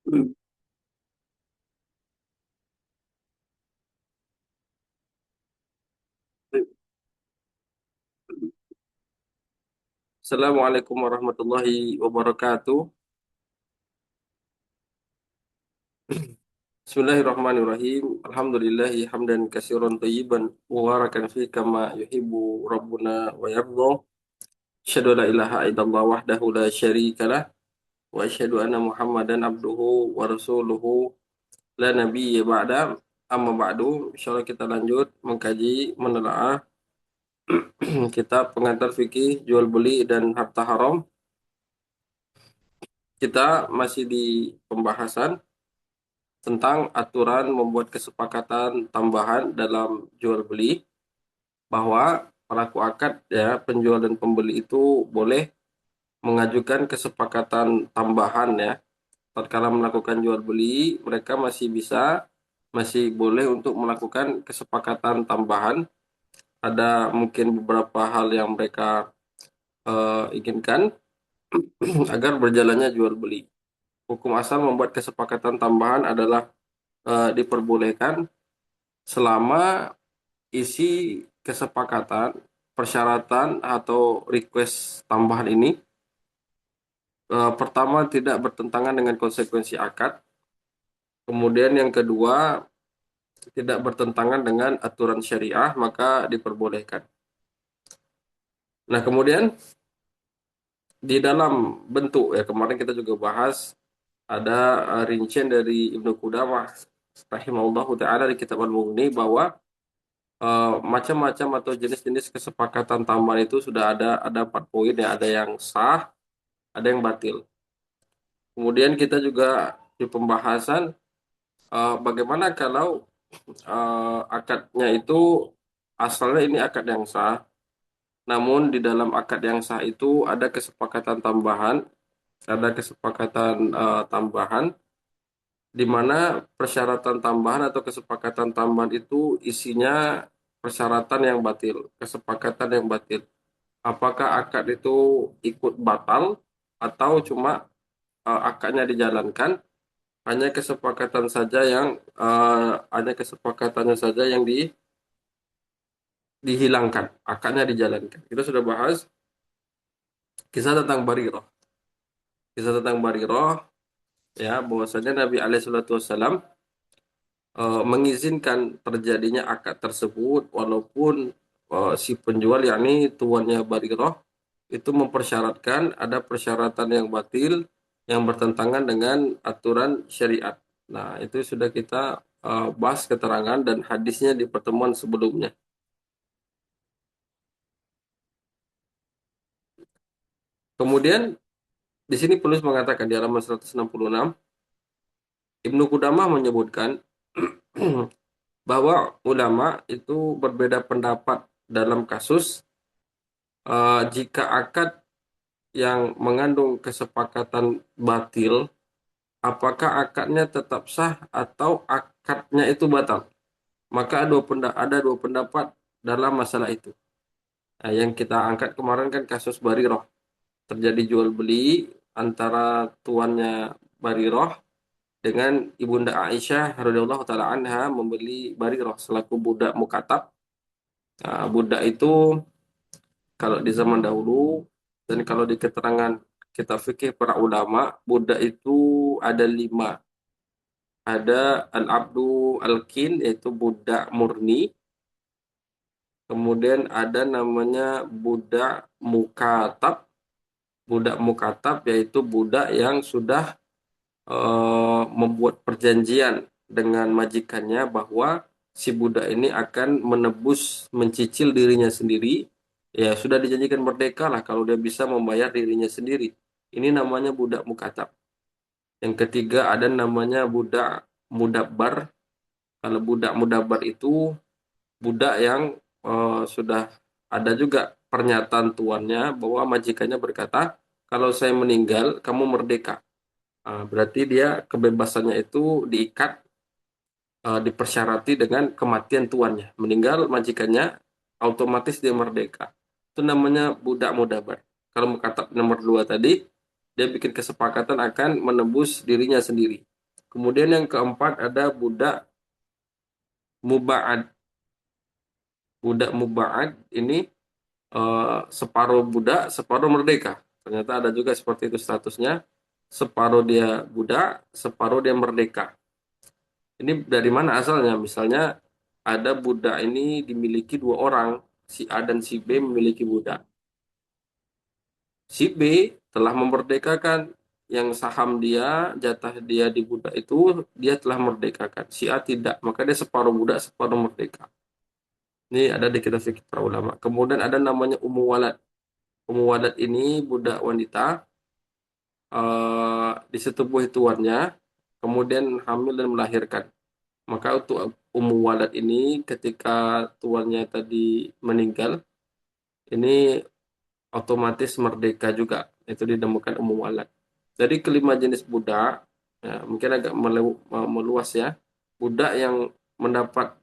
Assalamualaikum warahmatullahi wabarakatuh. Bismillahirrahmanirrahim. Alhamdulillahi hamdan katsiran thayyiban mubarakan fi kama yuhibbu rabbuna wa yardha. Asyhadu an la ilaha illallah wahdahu la syarikalah wa asyhadu anna Muhammadan abduhu wa rasuluhu la nabiyya ba'da. Amma ba'du, insyaallah kita lanjut mengkaji menelaah kitab pengantar fikih jual beli dan harta haram. Kita masih di pembahasan tentang aturan membuat kesepakatan tambahan dalam jual beli, bahwa pelaku akad ya penjual dan pembeli itu boleh mengajukan kesepakatan tambahan ya tatkala melakukan jual beli. Mereka masih boleh untuk melakukan kesepakatan tambahan. Ada mungkin beberapa hal yang mereka inginkan agar berjalannya jual beli. Hukum asal membuat kesepakatan tambahan adalah diperbolehkan selama isi kesepakatan, persyaratan atau request tambahan ini pertama tidak bertentangan dengan konsekuensi akad, kemudian yang kedua tidak bertentangan dengan aturan syariah, maka diperbolehkan. Nah, kemudian di dalam bentuk ya kemarin kita juga bahas ada rincian dari Ibnu Qudamah rahimahullahu taala di kitab Al-Mughni bahwa macam-macam atau jenis-jenis kesepakatan tambahan itu sudah ada 4 poin ya, ada yang sah, ada yang batil. Kemudian kita juga di pembahasan bagaimana kalau akadnya itu asalnya ini akad yang sah, namun di dalam akad yang sah itu ada kesepakatan tambahan, tambahan di mana persyaratan tambahan atau kesepakatan tambahan itu isinya persyaratan yang batil, kesepakatan yang batil. Apakah akad itu ikut batal atau cuma akadnya dijalankan, hanya kesepakatan saja yang hanya kesepakatannya saja yang dihilangkan, akadnya dijalankan. Kita sudah bahas kisah tentang Barirah. Kisah tentang Barirah ya, bahwasanya Nabi Alaihissalam mengizinkan terjadinya akad tersebut walaupun si penjual yakni tuannya Barirah itu mempersyaratkan ada persyaratan yang batil yang bertentangan dengan aturan syariat. Nah, itu sudah kita bahas keterangan dan hadisnya di pertemuan sebelumnya. Kemudian di sini penulis mengatakan di halaman 166, Ibnu Qudamah menyebutkan bahwa ulama itu berbeda pendapat dalam kasus jika akad yang mengandung kesepakatan batil, apakah akadnya tetap sah atau akadnya itu batal. Maka ada dua pendapat dalam masalah itu. Nah, yang kita angkat kemarin kan kasus Barirah. Terjadi jual beli antara tuannya Barirah dengan Ibunda Aisyah radhiyallahu taala anha membeli Barirah selaku budak mukatab. Nah, budak itu kalau di zaman dahulu dan kalau di keterangan kita fikih para ulama, budak itu ada 5. Ada al-abdu al-kin, yaitu budak murni. Kemudian ada namanya budak mukatab. Budak mukatab yaitu budak yang sudah membuat perjanjian dengan majikannya bahwa si budak ini akan menebus, mencicil dirinya sendiri. Ya, sudah dijanjikan merdeka lah kalau dia bisa membayar dirinya sendiri. Ini namanya budak mukatab. Yang ketiga ada namanya budak mudabbar. Kalau budak mudabbar itu budak yang sudah ada juga pernyataan tuannya bahwa majikannya berkata, kalau saya meninggal, kamu merdeka. Berarti dia kebebasannya itu diikat, dipersyarati dengan kematian tuannya. Meninggal majikannya, otomatis dia merdeka. Itu namanya budak mudabar. Kalau kata nomor 2 tadi, dia bikin kesepakatan akan menebus dirinya sendiri. Kemudian yang keempat ada budak muba'ad. Budak muba'ad ini separuh budak, separuh merdeka. Ternyata ada juga seperti itu statusnya. Separuh dia budak, separuh dia merdeka. Ini dari mana asalnya? Misalnya ada budak ini dimiliki dua orang, si A dan si B memiliki budak. Si B telah memerdekakan yang saham dia, jatah dia di budak itu dia telah merdekakan. Si A tidak, maka dia separuh budak, separuh merdeka. Ini ada di kitab fikih para ulama. Kemudian ada namanya ummu walad. Ummu walad ini budak wanita disetubuhi tuannya, kemudian hamil dan melahirkan. Maka untuk ummu walad ini ketika tuannya tadi meninggal, ini otomatis merdeka juga. Itu dinamakan ummu walad. Dari kelima jenis budak, ya, mungkin agak meluas ya. Budak yang mendapat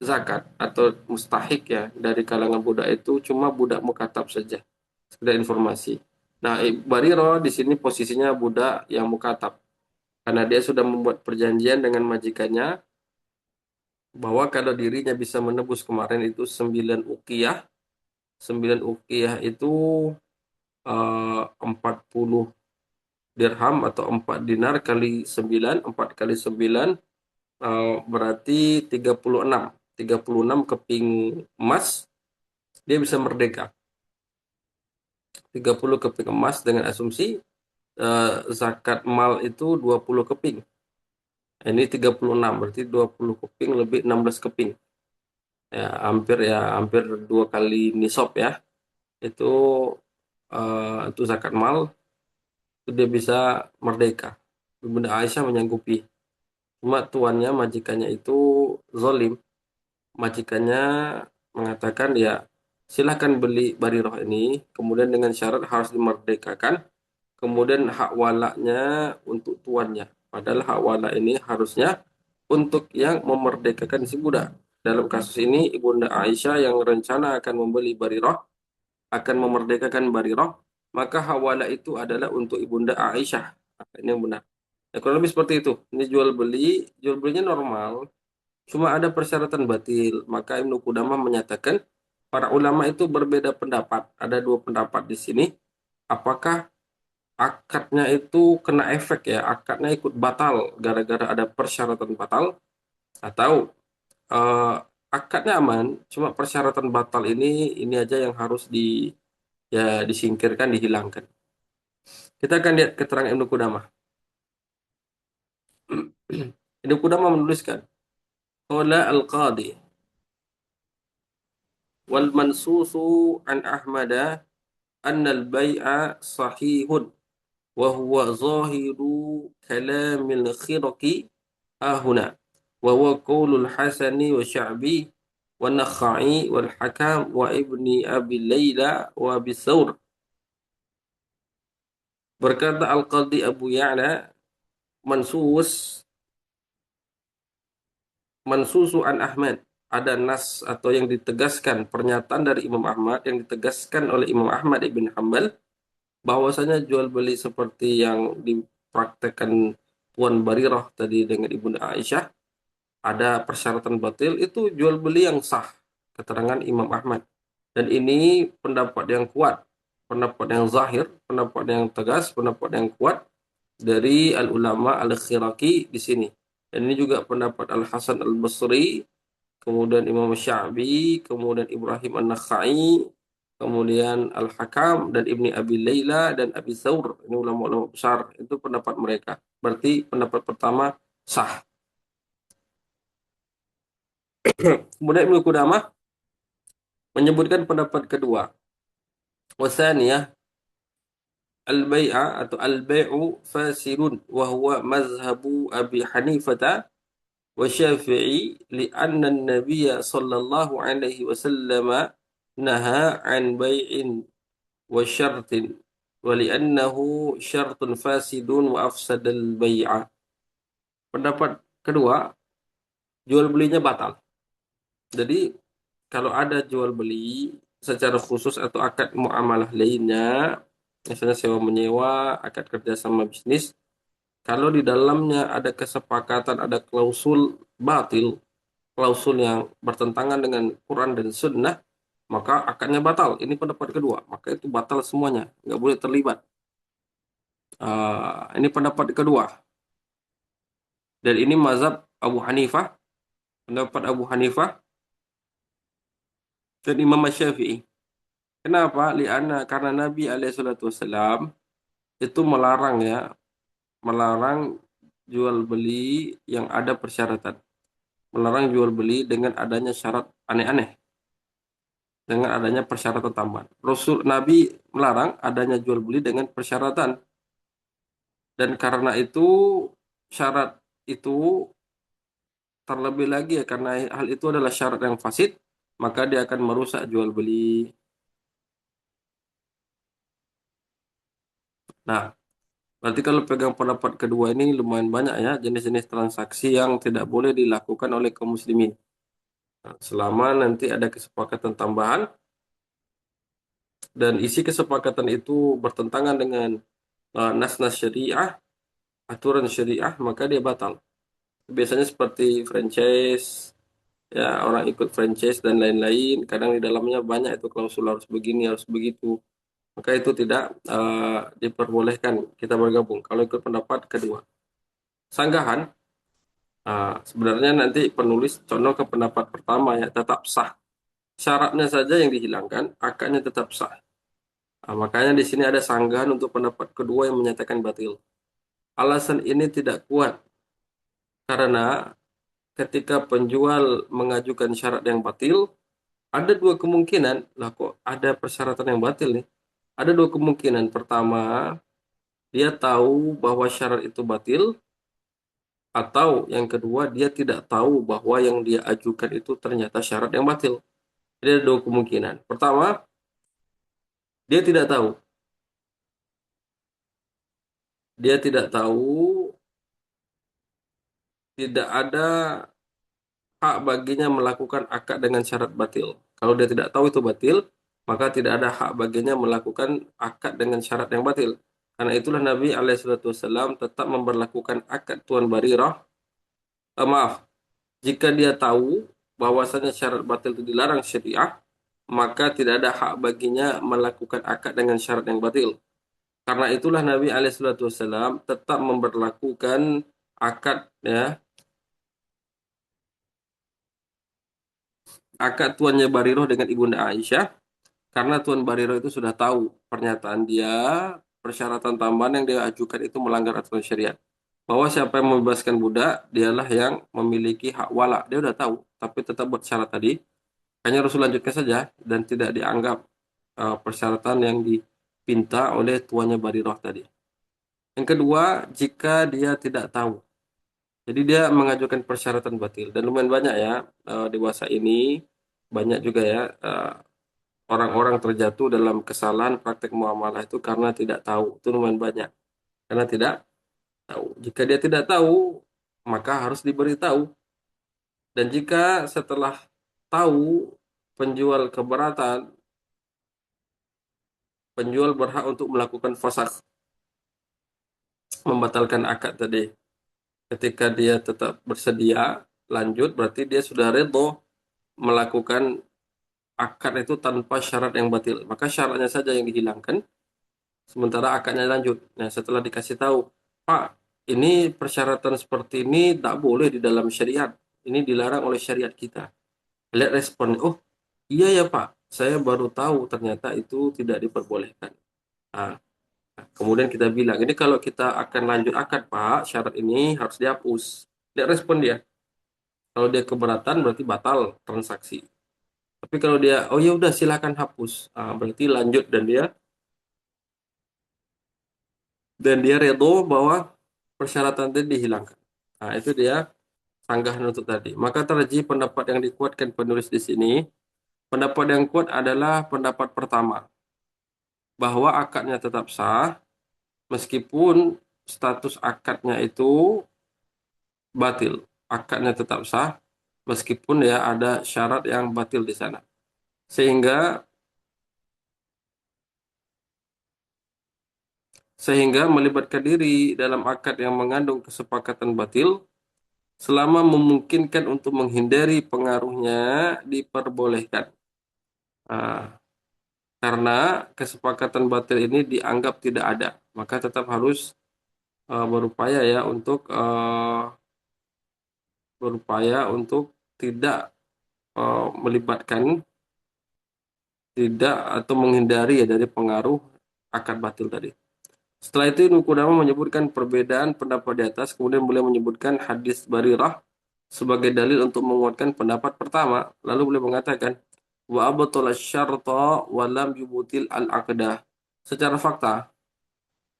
zakat atau mustahik ya dari kalangan budak itu cuma budak mukatab saja. Sekedar informasi. Nah, Bariro di sini posisinya budak yang mukatab karena dia sudah membuat perjanjian dengan majikannya bahwa kalau dirinya bisa menebus kemarin itu 9 ukiyah, 9 ukiyah itu 40 dirham atau 4 dinar kali 9, 4 kali 9 berarti 36. 36 keping emas dia bisa merdeka. 30 keping emas dengan asumsi zakat mal itu 20 keping. Ini 36 berarti 20 keping lebih 16 keping. Ya hampir dua kali nisab ya. Itu itu zakat mal itu dia bisa merdeka. Bunda Aisyah menyanggupi. Cuma tuannya majikannya itu zolim. Majikannya mengatakan ya silahkan beli Bariroh ini, kemudian dengan syarat harus dimerdekakan, kemudian hak walaknya untuk tuannya. Padahal hak walak ini harusnya untuk yang memerdekakan si budak. Dalam kasus ini Ibunda Aisyah yang rencana akan membeli Bariroh, akan memerdekakan Bariroh, maka hak walak itu adalah untuk Ibunda Aisyah. Ini yang benar. Ya, kurang lebih seperti itu. Ini jual belinya normal, cuma ada persyaratan batil. Maka Ibnu Qudamah menyatakan para ulama itu berbeda pendapat. Ada dua pendapat di sini. Apakah akadnya itu kena efek ya? Akadnya ikut batal gara-gara ada persyaratan batal atau eh, akadnya aman, cuma persyaratan batal ini aja yang harus disingkirkan, dihilangkan. Kita akan lihat keterangan Ibnu Qudamah. Ibnu Qudamah menuliskan, qala al-qadi wal mansusu an Ahmada anna al-bai'a sahihun wa huwa zahiru kalamil khiraqi ahuna wa huwa qaulul Hasani wa Sya'bi wa Nakhai wal Hakam wa Ibni Abi Layla wa Abi Thawr. Berkata Al-Qadhi Abu Ya'la, mansus mansusu an Ahmad, ada nas atau yang ditegaskan, pernyataan dari Imam Ahmad yang ditegaskan oleh Imam Ahmad ibn Hambal bahwasanya jual beli seperti yang dipraktekkan Tuan Barirah tadi dengan Ibunda Aisyah ada persyaratan batil, itu jual beli yang sah, keterangan Imam Ahmad. Dan ini pendapat yang kuat, pendapat yang zahir, pendapat yang tegas, pendapat yang kuat dari al-ulama al-Khiraki di sini. Dan ini juga pendapat Al-Hasan Al-Basri, kemudian Imam Sya'bi, kemudian Ibrahim An-Nakhai, kemudian Al-Hakam dan Ibni Abi Layla dan Abi Thawr. Ini ulama-ulama besar, itu pendapat mereka. Berarti pendapat pertama sah. Kemudian Ibnu Qudamah menyebutkan pendapat kedua. Wasaniyah al-bai'a atau al-bai'u fasidun wa huwa mazhabu Abi Hanifah wa Syafi'i li'anna an-nabiy sallallahu alaihi wasallam naha an bai'in wa syartin wa li'annahu syartun fasidun wa afsadal bai'a. Pendapat kedua, jual belinya batal. Jadi kalau ada jual beli secara khusus atau akad muamalah lainnya, misalnya sewa menyewa, akad kerja sama bisnis, kalau di dalamnya ada kesepakatan, ada klausul batil, klausul yang bertentangan dengan Quran dan Sunnah, maka akadnya batal. Ini pendapat kedua. Maka itu batal semuanya, nggak boleh terlibat. Ini pendapat kedua. Dan ini mazhab Abu Hanifah, pendapat Abu Hanifah dan Imam Syafi'i. Kenapa? Karena Nabi Alaihissalam itu melarang ya, melarang jual beli yang ada persyaratan, melarang jual beli dengan adanya syarat aneh-aneh, dengan adanya persyaratan tambahan. Nabi melarang adanya jual beli dengan persyaratan, dan karena itu syarat itu terlebih lagi ya, karena hal itu adalah syarat yang fasid, maka dia akan merusak jual beli. Nah, berarti kalau pegang pendapat kedua ini lumayan banyak ya jenis-jenis transaksi yang tidak boleh dilakukan oleh kaum muslimin. Nah, selama nanti ada kesepakatan tambahan dan isi kesepakatan itu bertentangan dengan nas-nas syariah, aturan syariah, maka dia batal. Biasanya seperti franchise, ya orang ikut franchise dan lain-lain, kadang di dalamnya banyak itu klausul harus begini, harus begitu. Maka itu tidak diperbolehkan kita bergabung kalau ikut pendapat kedua. Sanggahan, sebenarnya nanti penulis condong ke pendapat pertama ya, tetap sah. Syaratnya saja yang dihilangkan, akadnya tetap sah. Makanya di sini ada sanggahan untuk pendapat kedua yang menyatakan batil. Alasan ini tidak kuat karena ketika penjual mengajukan syarat yang batil, ada dua kemungkinan. Lah kok ada persyaratan yang batil nih? Ada dua kemungkinan. Pertama, dia tahu bahwa syarat itu batil, atau yang kedua, dia tidak tahu bahwa yang dia ajukan itu ternyata syarat yang batil. Jadi ada dua kemungkinan. Pertama, dia tidak tahu. Dia tidak tahu, tidak ada hak baginya melakukan akad dengan syarat batil. Kalau dia tidak tahu itu batil, maka tidak ada hak baginya melakukan akad dengan syarat yang batil. Karena itulah Nabi Alaihissalam tetap memberlakukan akad Tuan Barirah. Maaf, jika dia tahu bahwasanya syarat batil itu dilarang syariah, maka tidak ada hak baginya melakukan akad dengan syarat yang batil. Karena itulah Nabi Alaihissalam tetap memberlakukan akad ya, akad tuannya Barirah dengan Ibunda Aisyah. Karena Tuan Bariro itu sudah tahu pernyataan dia, persyaratan tambahan yang dia ajukan itu melanggar aturan syariat. Bahwa siapa yang membebaskan budak, dialah yang memiliki hak wala. Dia udah tahu, tapi tetap buat syarat tadi. Hanya Rasul lanjutkan saja dan tidak dianggap persyaratan yang dipinta oleh tuannya Bariroh tadi. Yang kedua, jika dia tidak tahu. Jadi dia mengajukan persyaratan batil. Dan lumayan banyak ya, dewasa ini, banyak juga ya, orang-orang terjatuh dalam kesalahan praktek muamalah itu karena tidak tahu. Itu lumayan banyak. Karena tidak tahu. Jika dia tidak tahu, maka harus diberitahu. Dan jika setelah tahu penjual keberatan, penjual berhak untuk melakukan fasakh, membatalkan akad tadi. Ketika dia tetap bersedia lanjut, berarti dia sudah redho melakukan akad itu tanpa syarat yang batil. Maka syaratnya saja yang dihilangkan, sementara akadnya lanjut. Nah, setelah dikasih tahu, Pak, ini persyaratan seperti ini tak boleh di dalam syariat. Ini dilarang oleh syariat kita. Lihat respon, oh iya ya Pak, saya baru tahu ternyata itu tidak diperbolehkan. Nah, kemudian kita bilang, ini kalau kita akan lanjut akad Pak, syarat ini harus dihapus. Lihat respon dia. Kalau dia keberatan berarti batal transaksi. Tapi kalau dia, oh ya udah silakan hapus, berarti lanjut dan dia redo bahwa persyaratan tadi dihilangkan. Nah, itu dia sanggahan untuk tadi. Maka terjadi pendapat yang dikuatkan penulis di sini. Pendapat yang kuat adalah pendapat pertama, bahwa akadnya tetap sah meskipun status akadnya itu batil. Akadnya tetap sah meskipun ya ada syarat yang batil di sana. Sehingga sehingga melibatkan diri dalam akad yang mengandung kesepakatan batil selama memungkinkan untuk menghindari pengaruhnya diperbolehkan. Nah, karena kesepakatan batil ini dianggap tidak ada, maka tetap harus berupaya ya untuk tidak melibatkan, tidak atau menghindari ya dari pengaruh akad batil tadi. Setelah itu Ibnu Qudamah menyebutkan perbedaan pendapat di atas, kemudian beliau menyebutkan hadis Barirah sebagai dalil untuk menguatkan pendapat pertama. Lalu beliau mengatakan, wa abtala syarta wa lam yubutil al-aqdah. Secara fakta,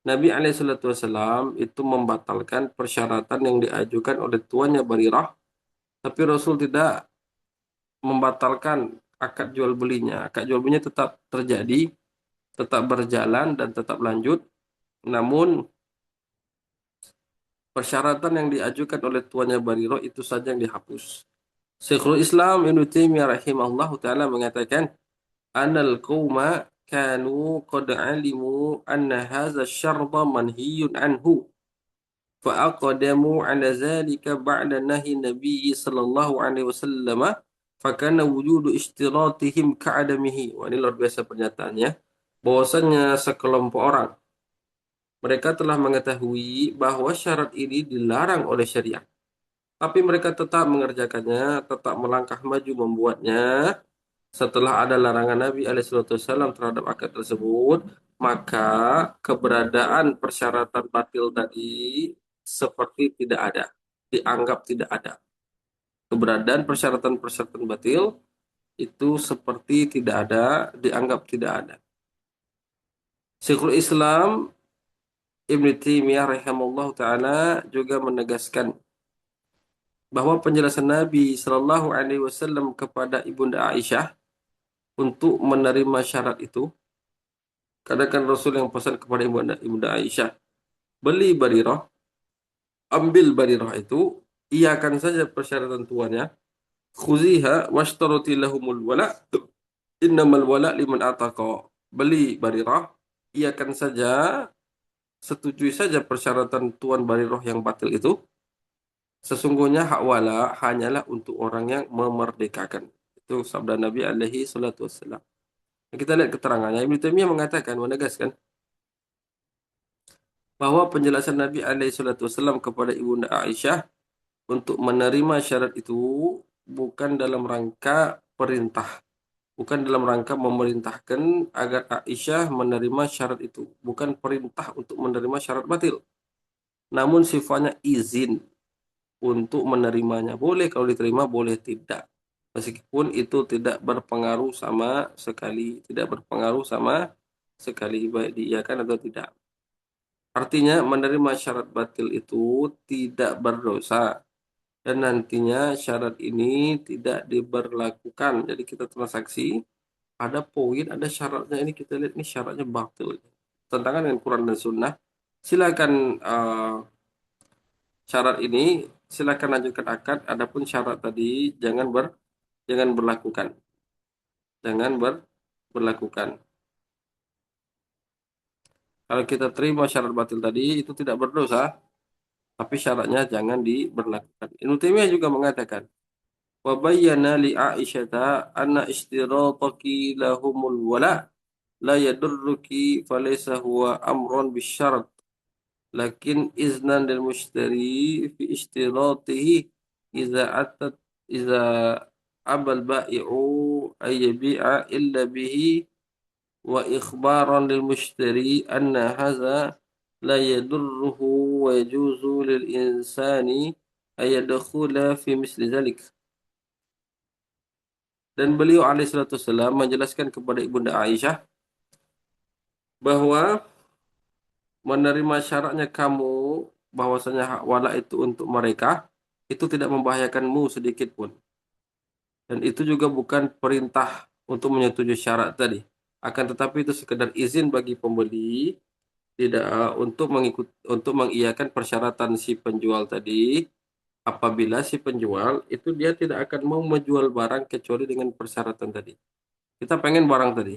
Nabi SAW itu membatalkan persyaratan yang diajukan oleh tuannya Barirah, tapi Rasul tidak membatalkan akad jual belinya. Akad jual belinya tetap terjadi, tetap berjalan dan tetap lanjut. Namun persyaratan yang diajukan oleh tuannya Barirah itu saja yang dihapus. Syekhul Islam Ibnu Taimiyah rahimahullah taala mengatakan, "Anal qauma kanu qad alimu anna hadza syarta manhiyun anhu." فأقدموا على ذلك بعد نهي النبي صلى الله عليه وسلم فكان وجود اشتراطهم كعدمه. Wah, ini luar biasa pernyataannya. Bahwasanya sekelompok orang mereka telah mengetahui bahwa syarat ini dilarang oleh syariat. Tapi mereka tetap mengerjakannya, tetap melangkah maju membuatnya. Setelah ada larangan Nabi SAW terhadap akad tersebut, maka keberadaan persyaratan batil tadi seperti tidak ada, dianggap tidak ada. Keberadaan persyaratan-persyaratan batil itu seperti tidak ada, dianggap tidak ada. Syekhul Islam Ibnu Taimiyah rahimahullah taala juga menegaskan bahwa penjelasan Nabi Shallallahu Alaihi Wasallam kepada Ibunda Aisyah untuk menerima syarat itu, kadang kan Rasul yang pesan kepada Ibunda Aisyah, beli Barirah, ambil Barirah itu, iakan saja persyaratan tuannya, khuziha washtarati lahumul wala, innamal wala liman ataqa. Beli Barirah, iakan saja, setujui saja persyaratan tuan Barirah yang batil itu, sesungguhnya hak wala hanyalah untuk orang yang memerdekakan. Itu sabda Nabi alaihi salatu wassalam. Kita lihat keterangannya. Ibnu Taimiyah mengatakan, menegaskan bahwa penjelasan Nabi alaihi salatu wassalam kepada Ibunda Aisyah untuk menerima syarat itu bukan dalam rangka perintah, bukan dalam rangka memerintahkan agar Aisyah menerima syarat itu, bukan perintah untuk menerima syarat batil, namun sifatnya izin untuk menerimanya. Boleh kalau diterima, boleh tidak. Meskipun itu tidak berpengaruh sama sekali, tidak berpengaruh sama sekali baik diiyakan atau tidak. Artinya menerima syarat batil itu tidak berdosa dan nantinya syarat ini tidak diberlakukan. Jadi kita transaksi, ada poin, ada syaratnya, ini kita lihat ini syaratnya batil. Tentangan dengan Quran dan Sunnah. Silakan syarat ini silakan lanjutkan akad. Adapun syarat tadi jangan berlakukan, berlakukan. Kalau kita terima syarat batil tadi itu tidak berdosa, tapi syaratnya jangan diberlakukan. Ibnu Taimiyah juga mengatakan, wa bayyana li Aisyata anna ishtirataki lahumul wala la yadurruki falaysa huwa amrun bisyarat lakin iznan lil mushtari fi ishtiratihi idza atat idza abal bai'u ay yabi'a illa bihi wa ikhbaran lil mushtari anna hadza la yadurruhu wa yajuzu lil insani ay yadkhula fi misli dzalik. Dan beliau alaihissalam menjelaskan kepada Ibunda Aisyah bahwa menerima syaratnya kamu bahwasanya hak wala itu untuk mereka itu tidak membahayakanmu sedikit pun. Dan itu juga bukan perintah untuk menyetujui syarat tadi. Akan tetapi itu sekedar izin bagi pembeli tidak untuk mengiyakan persyaratan si penjual tadi apabila si penjual itu dia tidak akan mau menjual barang kecuali dengan persyaratan tadi. Kita pengen barang tadi.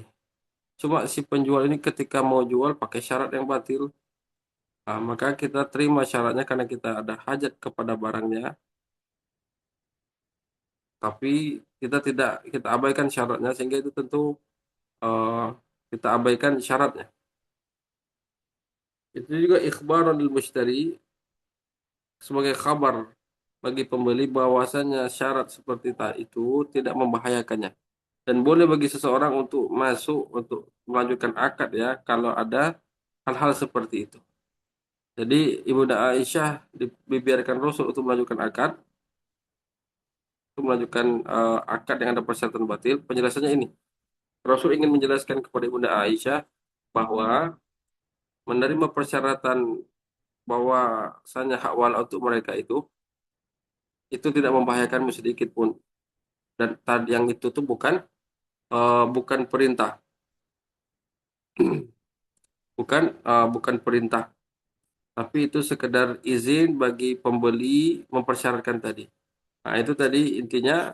Cuma si penjual ini ketika mau jual pakai syarat yang batil. Maka kita terima syaratnya karena kita ada hajat kepada barangnya, tapi kita abaikan syaratnya sehingga itu tentu eh, kita abaikan syaratnya. Itu juga ikhbaran lil mushtari sebagai kabar bagi pembeli bahwasanya syarat seperti itu tidak membahayakannya dan boleh bagi seseorang untuk masuk untuk melanjutkan akad ya kalau ada hal-hal seperti itu. Jadi Ibunda Aisyah dibiarkan Rasul untuk melanjutkan akad, untuk melanjutkan akad yang ada persyaratan batil. Penjelasannya ini, Rasul ingin menjelaskan kepada Ibunda Aisyah bahwa menerima persyaratan bahwa sanya hak wala untuk mereka itu tidak membahayakanmu sedikit pun. Dan tadi yang itu tuh bukan perintah, bukan perintah, tapi itu sekedar izin bagi pembeli mempersyaratkan tadi. Nah, itu tadi intinya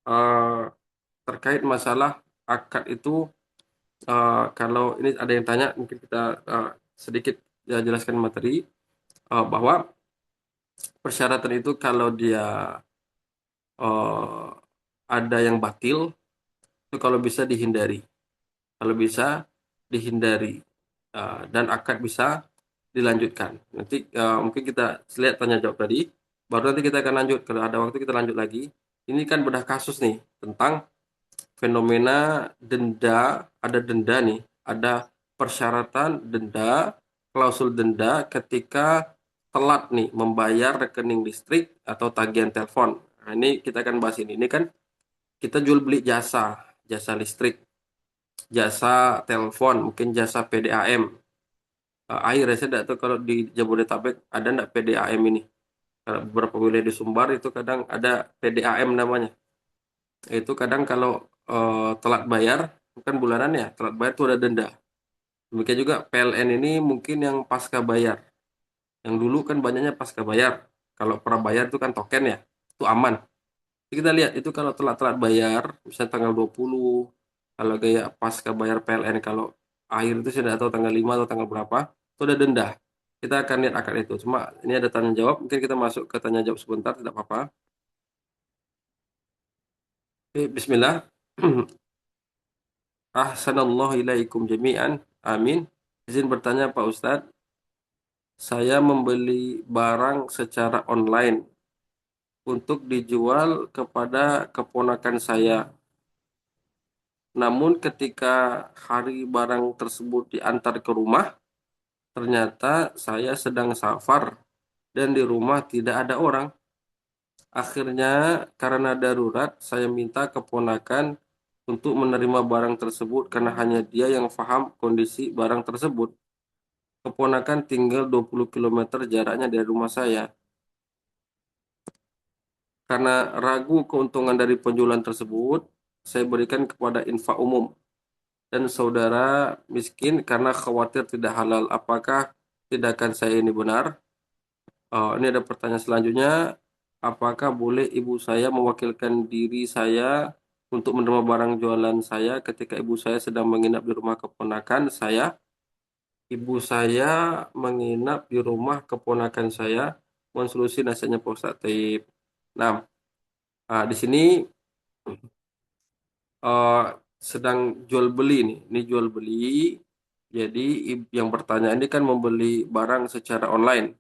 eh, terkait masalah akad itu. Kalau ini ada yang tanya, mungkin kita sedikit ya, jelaskan materi bahwa persyaratan itu kalau dia eh, ada yang batil, itu kalau bisa dihindari. Kalau bisa dihindari dan akad bisa dilanjutkan. Nanti mungkin kita lihat tanya jawab tadi, baru nanti kita akan lanjut. Kalau ada waktu kita lanjut lagi. Ini kan bedah kasus nih tentang fenomena denda, ada denda nih, ada persyaratan denda, klausul denda ketika telat nih membayar rekening listrik atau tagihan telepon. Nah, ini kita akan bahas ini. Ini kan kita jual beli jasa, jasa listrik, jasa telepon, mungkin jasa PDAM. Air saya tidak tahu kalau di Jabodetabek ada enggak PDAM ini. Kalau beberapa wilayah di Sumbar itu kadang ada PDAM namanya. Itu kadang kalau telat bayar, bukan bulanan ya, telat bayar itu ada denda. Demikian juga PLN ini mungkin yang pasca bayar. Yang dulu kan banyaknya pasca bayar. Kalau prabayar itu kan token ya, itu aman. Jadi kita lihat itu kalau telat-telat bayar, misalnya tanggal 20, kalau kayak pasca bayar PLN, kalau akhir itu saya tidak tahu tanggal 5 atau tanggal berapa, itu ada denda. Kita akan lihat akar itu. Cuma ini ada tanya jawab, mungkin kita masuk ke tanya jawab sebentar, tidak apa-apa. Oke, Bismillah. Ahsanallahu ilaikum jami'an. Amin. Izin bertanya Pak Ustadz, saya membeli barang secara online untuk dijual kepada keponakan saya. Namun ketika hari barang tersebut diantar ke rumah, ternyata saya sedang safar dan di rumah tidak ada orang. Akhirnya karena darurat, saya minta keponakan untuk menerima barang tersebut karena hanya dia yang paham kondisi barang tersebut. Keponakan tinggal 20 kilometer jaraknya dari rumah saya. Karena ragu keuntungan dari penjualan tersebut, saya berikan kepada infak umum dan saudara miskin karena khawatir tidak halal. Apakah tindakan saya ini benar? Ini ada pertanyaan selanjutnya. Apakah boleh ibu saya mewakilkan diri saya untuk menerima barang jualan saya ketika ibu saya sedang menginap di rumah keponakan saya? Ibu saya menginap di rumah keponakan saya. Mohon solusi nasihatnya Pak Ustadz Taib. Nah, di sini eh, sedang jual beli nih. Ini jual beli. Jadi yang bertanya ini kan membeli barang secara online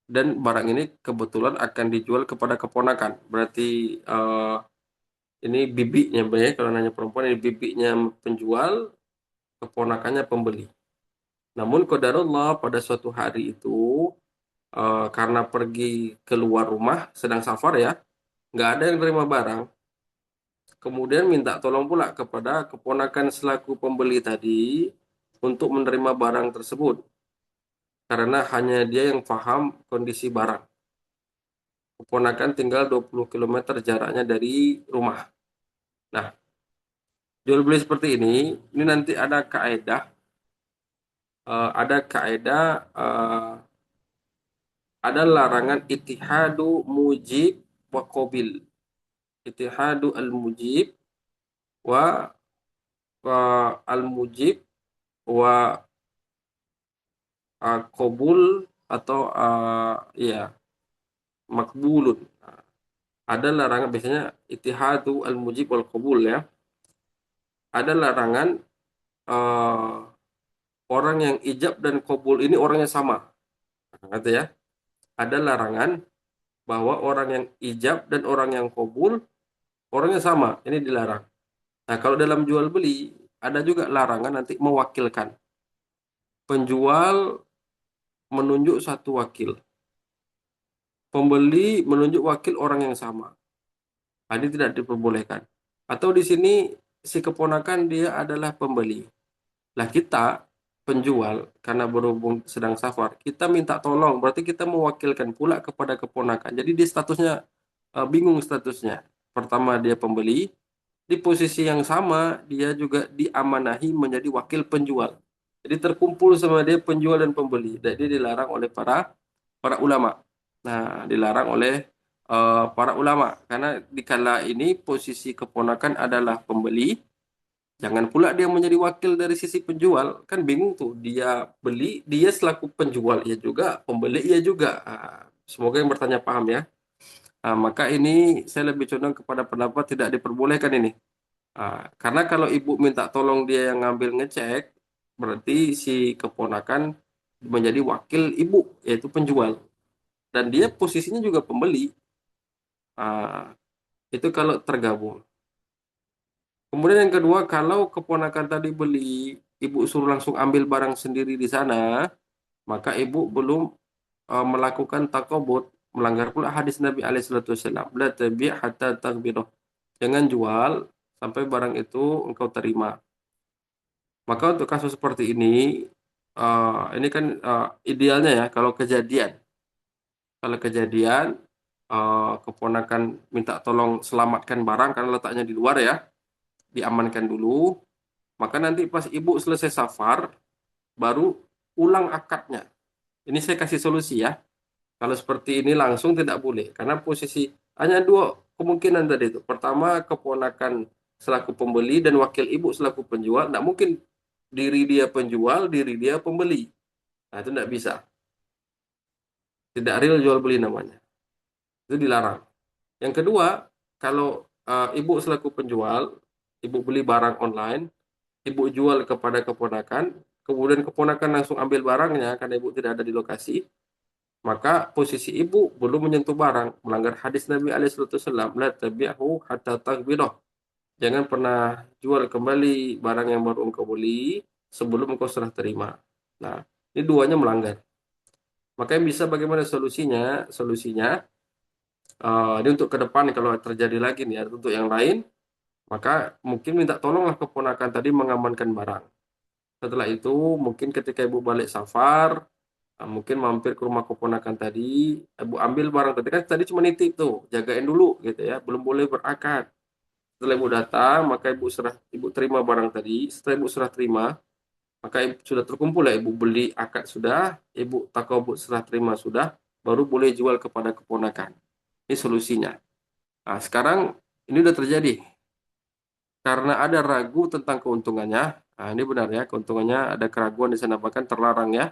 dan barang ini kebetulan akan dijual kepada keponakan. Berarti ini bibinya, ya. Kalau nanya perempuan ini bibinya penjual, keponakannya pembeli. Namun qadarullah pada suatu hari itu karena pergi keluar rumah sedang safar ya, nggak ada yang terima barang. Kemudian minta tolong pula kepada keponakan selaku pembeli tadi untuk menerima barang tersebut. Karena hanya dia yang paham kondisi barang. Keponakan tinggal 20 kilometer jaraknya dari rumah. Nah, jual beli seperti ini nanti ada kaedah, ada larangan ittihadu mujib wa qabil. Ittihadu al-mujib wa al-mujib wa qabul atau ya makbulun. Ada larangan biasanya ittihadu al-mujib wal qabul ya. Ada larangan eh, orang yang ijab dan qabul ini orangnya sama. Kata ya. Ada larangan bahwa orang yang ijab dan orang yang qabul orangnya sama. Ini dilarang. Nah, kalau dalam jual beli ada juga larangan nanti mewakilkan. Penjual menunjuk satu wakil. Pembeli menunjuk wakil orang yang sama. Nah, ini tidak diperbolehkan. Atau di sini si keponakan dia adalah pembeli. Lah kita penjual karena berhubung sedang safar, kita minta tolong, berarti kita mewakilkan pula kepada keponakan. Jadi dia statusnya bingung statusnya. Pertama dia pembeli, di posisi yang sama dia juga diamanahi menjadi wakil penjual. Jadi terkumpul sama dia penjual dan pembeli. Jadi dilarang oleh para para ulama. Nah, dilarang oleh para ulama karena dikala ini posisi keponakan adalah pembeli. Jangan pula dia menjadi wakil dari sisi penjual, kan bingung tuh. Dia beli, dia selaku penjual ia juga, pembeli ia juga. Semoga yang bertanya paham ya. Maka ini saya lebih condong kepada pendapat tidak diperbolehkan ini. Karena kalau ibu minta tolong dia yang ngambil ngecek, berarti si keponakan menjadi wakil ibu, yaitu penjual. Dan dia posisinya juga pembeli. Ah, itu kalau tergabung. Kemudian yang kedua, kalau keponakan tadi beli, ibu suruh langsung ambil barang sendiri di sana, maka ibu belum melakukan takobut, melanggar pula hadis Nabi Alaihissalam. La tabi' hatta takbiroh. Jangan jual sampai barang itu engkau terima. Maka untuk kasus seperti ini kan idealnya ya kalau kejadian. Kalau kejadian, keponakan minta tolong selamatkan barang karena letaknya di luar ya, diamankan dulu. Maka nanti pas ibu selesai safar, baru ulang akadnya. Ini saya kasih solusi ya. Kalau seperti ini langsung tidak boleh. Karena posisi hanya dua kemungkinan tadi itu. Pertama, keponakan selaku pembeli dan wakil ibu selaku penjual. Tidak mungkin diri dia penjual, diri dia pembeli. Nah, itu tidak bisa. Tidak real jual beli namanya. Itu dilarang. Yang kedua, kalau ibu selaku penjual, ibu beli barang online, ibu jual kepada keponakan, kemudian keponakan langsung ambil barangnya karena ibu tidak ada di lokasi, maka posisi ibu belum menyentuh barang, melanggar hadis Nabi Alaihissalam, la tabi'hu hatta taghbidah. Jangan pernah jual kembali barang yang baru engkau beli sebelum engkau serah terima. Nah, ini duanya melanggar. Maka yang bisa bagaimana solusinya? Solusinya ini untuk ke depan kalau terjadi lagi nih, untuk yang lain, maka mungkin minta tolonglah keponakan tadi mengamankan barang. Setelah itu, mungkin ketika ibu balik safar, mungkin mampir ke rumah keponakan tadi, ibu ambil barang tadi kan tadi cuma nitip tuh, jagain dulu gitu ya, belum boleh berakad. Setelah ibu datang, maka ibu terima barang tadi. Setelah ibu serah terima, maka ibu sudah terkumpul ya, ibu beli akad sudah, ibu takabut serah terima sudah, baru boleh jual kepada keponakan. Ini solusinya. Nah, sekarang ini udah terjadi karena ada ragu tentang keuntungannya. Nah, ini benar ya, keuntungannya ada keraguan di sana bahkan terlarang ya.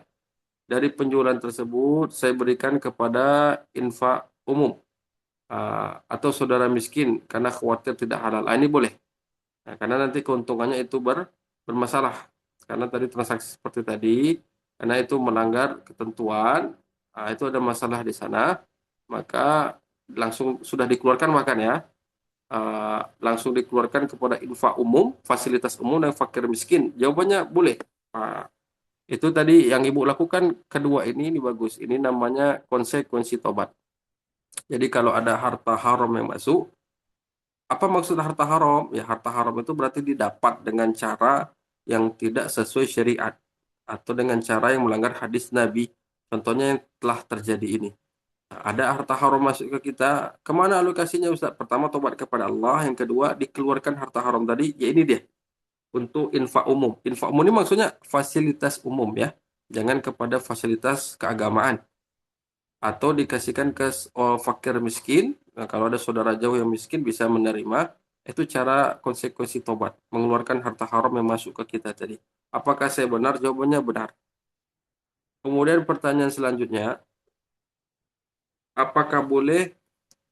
Dari penjualan tersebut saya berikan kepada infak umum atau saudara miskin karena khawatir tidak halal. Ini boleh. Nah, karena nanti keuntungannya itu bermasalah. Karena tadi transaksi seperti tadi, karena itu melanggar ketentuan, itu ada masalah di sana, maka langsung sudah dikeluarkan makan ya. Langsung dikeluarkan kepada infak umum, fasilitas umum dan fakir miskin. Jawabannya boleh. Ah, itu tadi yang ibu lakukan kedua ini bagus. Ini namanya konsekuensi tobat. Jadi kalau ada harta haram yang masuk, apa maksud harta haram? Ya harta haram itu berarti didapat dengan cara yang tidak sesuai syariat atau dengan cara yang melanggar hadis Nabi. Contohnya yang telah terjadi ini. Nah, ada harta haram masuk ke kita, kemana alokasinya Ustaz? Pertama tobat kepada Allah, yang kedua dikeluarkan harta haram tadi, ya ini dia untuk infak umum. Infak umum ini maksudnya fasilitas umum ya, jangan kepada fasilitas keagamaan atau dikasihkan ke fakir miskin. Nah, kalau ada saudara jauh yang miskin bisa menerima. Itu cara konsekuensi tobat, mengeluarkan harta haram yang masuk ke kita tadi. Apakah saya benar? Jawabannya benar. Kemudian pertanyaan selanjutnya, apakah boleh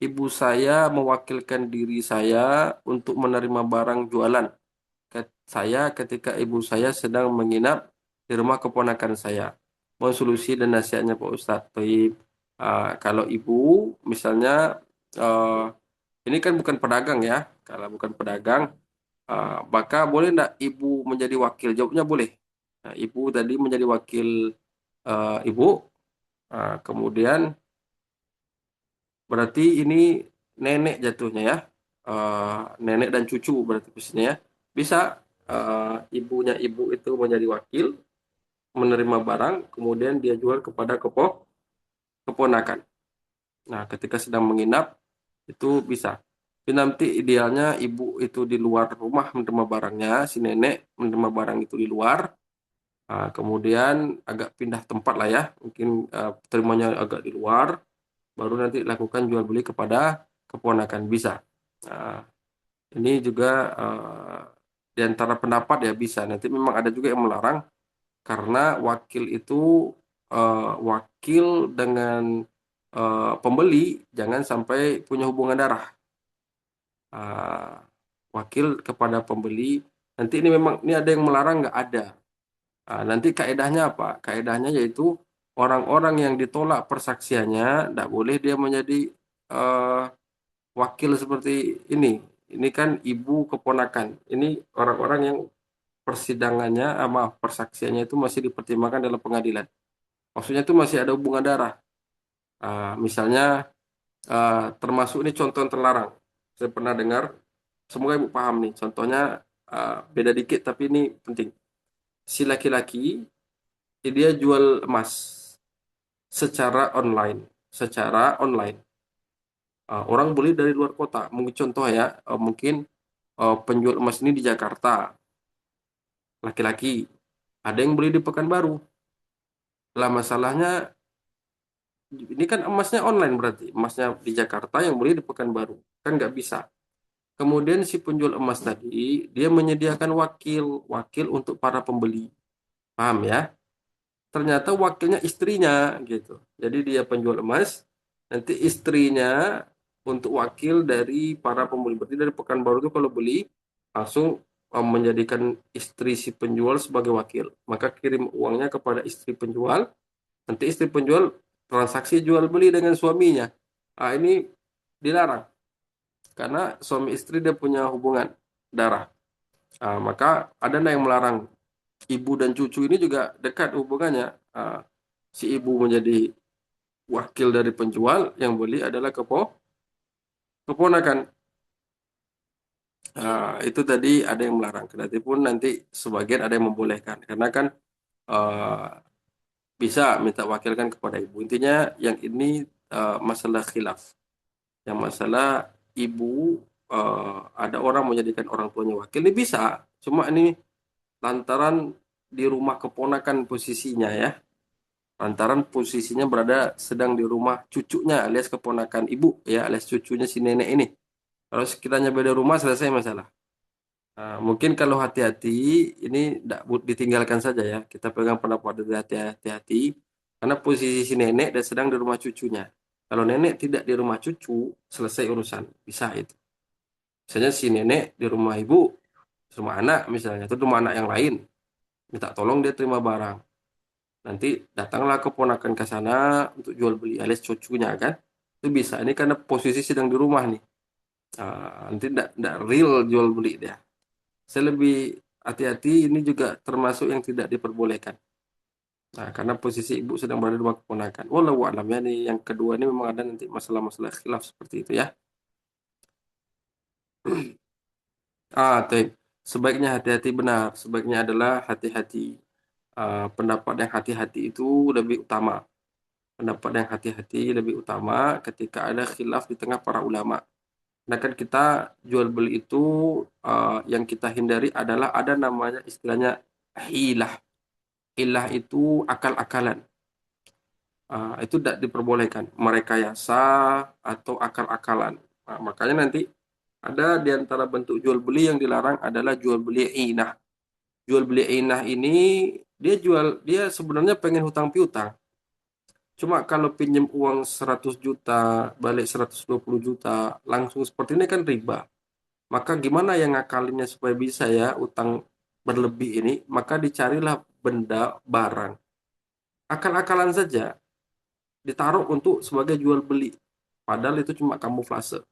ibu saya mewakilkan diri saya untuk menerima barang jualan saya ketika ibu saya sedang menginap di rumah keponakan saya? Mohon solusi dan nasihatnya Pak Ustadz. Baik, kalau ibu misalnya eh, ini kan bukan pedagang ya. Kalau bukan pedagang, maka boleh enggak ibu menjadi wakil? Jawabnya boleh. Nah, ibu tadi menjadi wakil ibu. Kemudian berarti ini nenek jatuhnya ya. Nenek dan cucu berarti posisinya ya. Bisa ibunya ibu itu menjadi wakil, menerima barang, kemudian dia jual kepada keponakan. Nah, ketika sedang menginap, itu bisa. Tapi nanti idealnya ibu itu di luar rumah menerima barangnya, si nenek menerima barang itu di luar, kemudian agak pindah tempat lah ya, mungkin terimanya agak di luar, baru nanti lakukan jual beli kepada keponakan bisa. Nah, ini juga di antara pendapat ya bisa. Nanti memang ada juga yang melarang karena wakil itu wakil dengan pembeli jangan sampai punya hubungan darah. Ah, wakil kepada pembeli. Nanti ini memang ini ada yang melarang nggak ada. Nanti kaedahnya apa? Kaedahnya yaitu orang-orang yang ditolak persaksiannya tidak boleh dia menjadi eh, wakil seperti ini. Ini kan ibu keponakan. Ini orang-orang yang persidangannya, maaf, persaksiannya itu masih dipertimbangkan dalam pengadilan. Maksudnya itu masih ada hubungan darah. Misalnya termasuk ini contoh yang terlarang. Saya pernah dengar, semoga ibu paham nih. Contohnya beda dikit tapi ini penting. Si laki-laki dia jual emas secara online, secara online. Orang beli dari luar kota. Mungkin contoh ya, mungkin penjual emas ini di Jakarta, laki-laki. Ada yang beli di Pekanbaru. Lah masalahnya ini kan emasnya online berarti. Emasnya di Jakarta yang beli di Pekanbaru. Kan nggak bisa. Kemudian si penjual emas tadi, dia menyediakan wakil untuk para pembeli. Paham ya? Ternyata wakilnya istrinya gitu. Jadi dia penjual emas, nanti istrinya untuk wakil dari para pembeli. Berarti dari Pekanbaru itu kalau beli, langsung menjadikan istri si penjual sebagai wakil. Maka kirim uangnya kepada istri penjual, nanti istri penjual transaksi jual beli dengan suaminya. Ini dilarang karena suami istri dia punya hubungan darah. Maka ada yang melarang ibu dan cucu ini juga dekat hubungannya. Ah, si ibu menjadi wakil dari penjual, yang beli adalah keponakan. Itu tadi ada yang melarang. Kendati pun nanti sebagian ada yang membolehkan. Karena kan ah, bisa minta wakilkan kepada ibu. Intinya yang ini masalah khilaf. Yang masalah ibu ada orang menjadikan orang tuanya wakil ini bisa. Cuma ini lantaran di rumah keponakan posisinya ya. Lantaran posisinya berada sedang di rumah cucunya alias keponakan ibu ya alias cucunya si nenek ini. Kalau sekiranya beda rumah selesai masalah. Mungkin kalau hati-hati ini tidak ditinggalkan saja ya. Kita pegang pendapat dari hati-hati karena posisi si nenek dan sedang di rumah cucunya. Kalau nenek tidak di rumah cucu, selesai urusan. Bisa itu. Misalnya si nenek di rumah ibu, rumah anak misalnya, itu rumah anak yang lain. Minta tolong dia terima barang. Nanti datanglah keponakan ke sana untuk jual beli alias cucunya kan. Itu bisa. Ini karena posisi sedang di rumah nih. Nanti tidak real jual beli dia. Saya lebih hati-hati ini juga termasuk yang tidak diperbolehkan. Karena posisi ibu sedang berada di rumah keponakan. Wallahu a'lam ya. Nih, yang kedua ini memang ada nanti masalah-masalah khilaf seperti itu ya. Taib. Sebaiknya hati-hati benar. Sebaiknya adalah hati-hati. Pendapat yang hati-hati itu lebih utama. Pendapat yang hati-hati lebih utama ketika ada khilaf di tengah para ulama. Nah kan kita jual beli itu yang kita hindari adalah ada namanya istilahnya hilah. Hilah itu akal-akalan. Itu tidak diperbolehkan. Merekayasa atau akal-akalan. Makanya nanti ada di antara bentuk jual beli yang dilarang adalah jual beli inah. Jual beli inah ini Dia sebenarnya pengen hutang piutang. Cuma kalau pinjam uang 100 juta, balik 120 juta, langsung seperti ini kan riba. Maka gimana yang ngakalinnya supaya bisa ya utang berlebih ini? Maka dicarilah benda, barang. Akal-akalan saja ditaruh untuk sebagai jual beli. Padahal itu cuma kamuflase.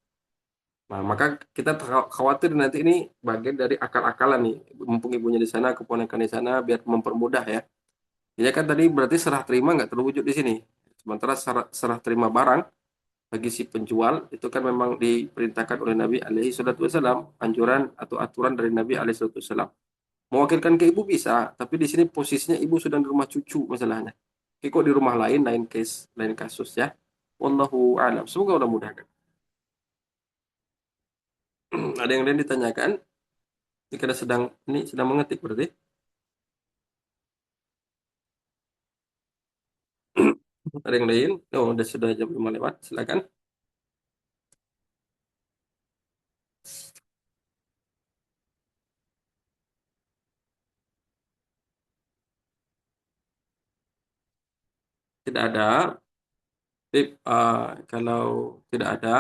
Nah, maka kita khawatir nanti ini bagian dari akal-akalan nih. Mumpung ibunya di sana, keponakan di sana, biar mempermudah ya. Ya kan tadi berarti serah terima nggak terwujud di sini. Sementara serah terima barang bagi si penjual itu kan memang diperintahkan oleh Nabi alaihi salatu wasallam, anjuran atau aturan dari Nabi alaihi salatu wasallam. Mewakilkan ke ibu bisa, tapi di sini posisinya ibu sedang di rumah cucu masalahnya. Oke, kok di rumah lain, lain case, lain kasus ya. Wallahu a'lam. Semoga Allah mudahkan. Ada yang lain ditanyakan? Ini karena sedang mengetik berarti. Ada yang lain? Oh, sudah jam 5 lewat. Silakan. Tidak ada. Tapi, kalau tidak ada,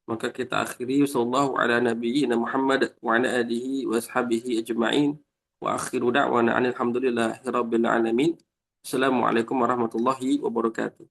maka kita akhiri sallallahu ala nabiyyina Muhammad wa ala alihi wa ashabihi ajma'in wa akhiru da'wana alhamdulillahi rabbil alamin. Assalamualaikum warahmatullahi wabarakatuh.